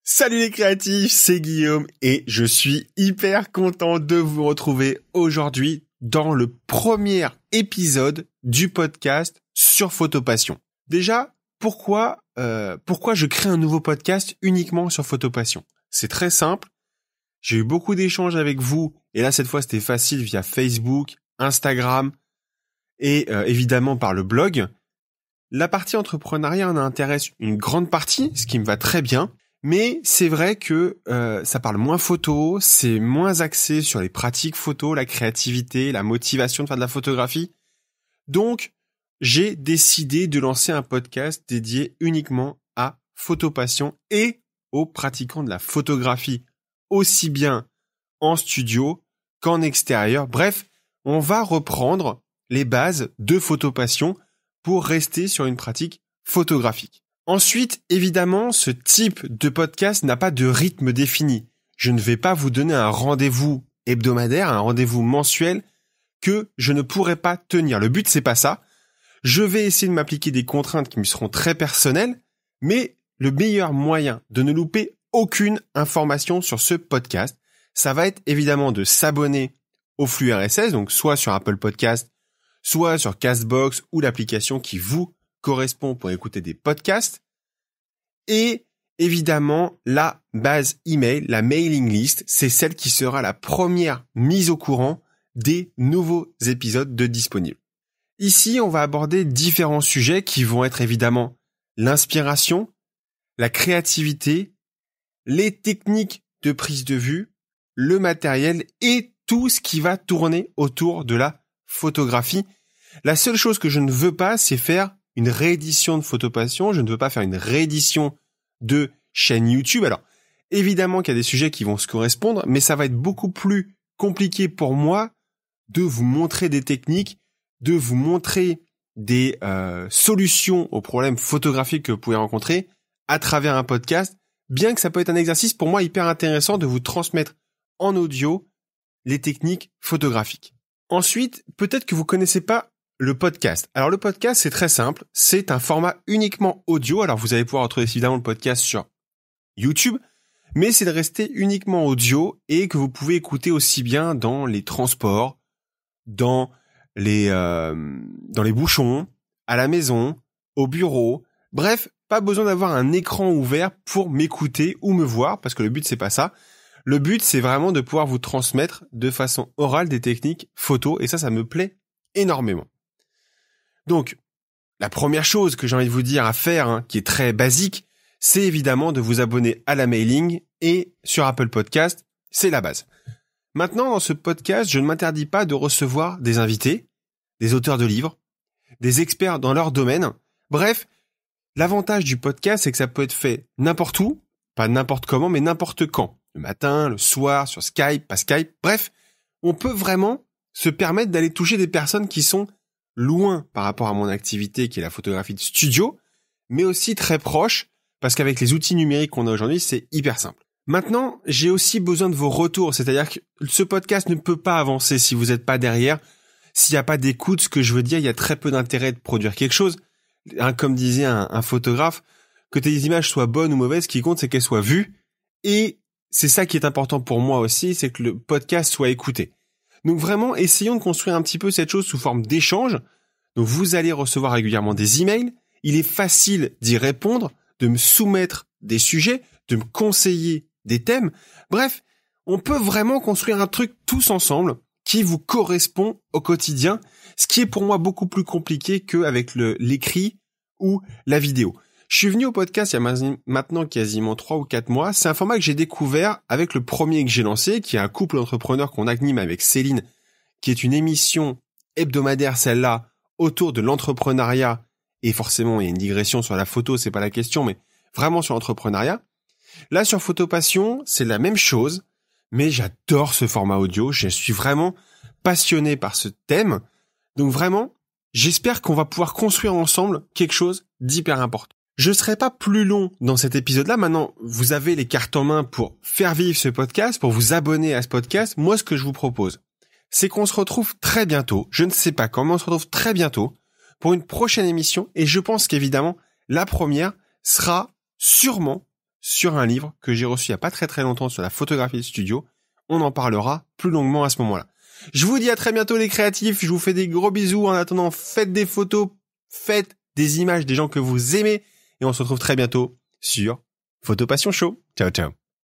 Salut les créatifs, c'est Guillaume et je suis hyper content de vous retrouver aujourd'hui dans le premier épisode du podcast sur Photopassion. Déjà, pourquoi je crée un nouveau podcast uniquement sur Photopassion ? C'est très simple. J'ai eu beaucoup d'échanges avec vous et là cette fois c'était facile via Facebook, Instagram et évidemment par le blog. La partie entrepreneuriat en intéresse une grande partie, ce qui me va très bien. Mais c'est vrai que ça parle moins photo, c'est moins axé sur les pratiques photo, la créativité, la motivation de faire de la photographie. Donc, j'ai décidé de lancer un podcast dédié uniquement à Photopassion et aux pratiquants de la photographie, aussi bien en studio qu'en extérieur. Bref, on va reprendre les bases de Photopassion pour rester sur une pratique photographique. Ensuite, évidemment, ce type de podcast n'a pas de rythme défini. Je ne vais pas vous donner un rendez-vous hebdomadaire, un rendez-vous mensuel que je ne pourrai pas tenir. Le but, c'est pas ça. Je vais essayer de m'appliquer des contraintes qui me seront très personnelles, mais le meilleur moyen de ne louper aucune information sur ce podcast, ça va être évidemment de s'abonner au flux RSS, donc soit sur Apple Podcast, soit sur Castbox ou l'application qui vous correspond pour écouter des podcasts, et évidemment la base email, la mailing list, c'est celle qui sera la première mise au courant des nouveaux épisodes de disponibles. Ici, on va aborder différents sujets qui vont être évidemment l'inspiration, la créativité, les techniques de prise de vue, le matériel et tout ce qui va tourner autour de la photographie. La seule chose que je ne veux pas, c'est faire une réédition de Photopassion, je ne veux pas faire une réédition de chaîne YouTube. Alors, évidemment qu'il y a des sujets qui vont se correspondre, mais ça va être beaucoup plus compliqué pour moi de vous montrer des techniques, de vous montrer des solutions aux problèmes photographiques que vous pouvez rencontrer à travers un podcast, bien que ça peut être un exercice pour moi hyper intéressant de vous transmettre en audio les techniques photographiques. Ensuite, peut-être que vous connaissez pas le podcast. Alors le podcast, c'est très simple. C'est un format uniquement audio. Alors vous allez pouvoir retrouver évidemment le podcast sur YouTube, mais c'est de rester uniquement audio et que vous pouvez écouter aussi bien dans les transports, dans les bouchons, à la maison, au bureau. Bref, pas besoin d'avoir un écran ouvert pour m'écouter ou me voir, parce que le but c'est pas ça. Le but c'est vraiment de pouvoir vous transmettre de façon orale des techniques photo et ça me plaît énormément. Donc, la première chose que j'ai envie de vous dire à faire, qui est très basique, c'est évidemment de vous abonner à la mailing et sur Apple Podcast, c'est la base. Maintenant, dans ce podcast, je ne m'interdis pas de recevoir des invités, des auteurs de livres, des experts dans leur domaine. Bref, l'avantage du podcast, c'est que ça peut être fait n'importe où, pas n'importe comment, mais n'importe quand. Le matin, le soir, sur Skype, pas Skype. Bref, on peut vraiment se permettre d'aller toucher des personnes qui sont loin par rapport à mon activité qui est la photographie de studio, mais aussi très proche parce qu'avec les outils numériques qu'on a aujourd'hui, c'est hyper simple. Maintenant, j'ai aussi besoin de vos retours, c'est-à-dire que ce podcast ne peut pas avancer si vous n'êtes pas derrière, s'il n'y a pas d'écoute. Ce que je veux dire, il y a très peu d'intérêt de produire quelque chose. Comme disait un photographe, que tes images soient bonnes ou mauvaises, ce qui compte, c'est qu'elles soient vues. Et c'est ça qui est important pour moi aussi, c'est que le podcast soit écouté. Donc vraiment, essayons de construire un petit peu cette chose sous forme d'échange. Donc vous allez recevoir régulièrement des emails. Il est facile d'y répondre, de me soumettre des sujets, de me conseiller des thèmes. Bref, on peut vraiment construire un truc tous ensemble qui vous correspond au quotidien, ce qui est pour moi beaucoup plus compliqué qu'avec l'écrit ou la vidéo. Je suis venu au podcast il y a maintenant quasiment 3 ou 4 mois. C'est un format que j'ai découvert avec le premier que j'ai lancé, qui est un couple d'entrepreneurs qu'on anime avec Céline, qui est une émission hebdomadaire, celle-là, autour de l'entrepreneuriat. Et forcément, il y a une digression sur la photo, c'est pas la question, mais vraiment sur l'entrepreneuriat. Là, sur Photopassion, c'est la même chose, mais j'adore ce format audio. Je suis vraiment passionné par ce thème. Donc vraiment, j'espère qu'on va pouvoir construire ensemble quelque chose d'hyper important. Je ne serai pas plus long dans cet épisode-là. Maintenant, vous avez les cartes en main pour faire vivre ce podcast, pour vous abonner à ce podcast. Moi, ce que je vous propose, c'est qu'on se retrouve très bientôt. Je ne sais pas quand, mais on se retrouve très bientôt pour une prochaine émission. Et je pense qu'évidemment, la première sera sûrement sur un livre que j'ai reçu il y a pas très très longtemps sur la photographie de studio. On en parlera plus longuement à ce moment-là. Je vous dis à très bientôt les créatifs, je vous fais des gros bisous. En attendant, faites des photos, faites des images des gens que vous aimez et on se retrouve très bientôt sur Photo Passion Show. Ciao ciao.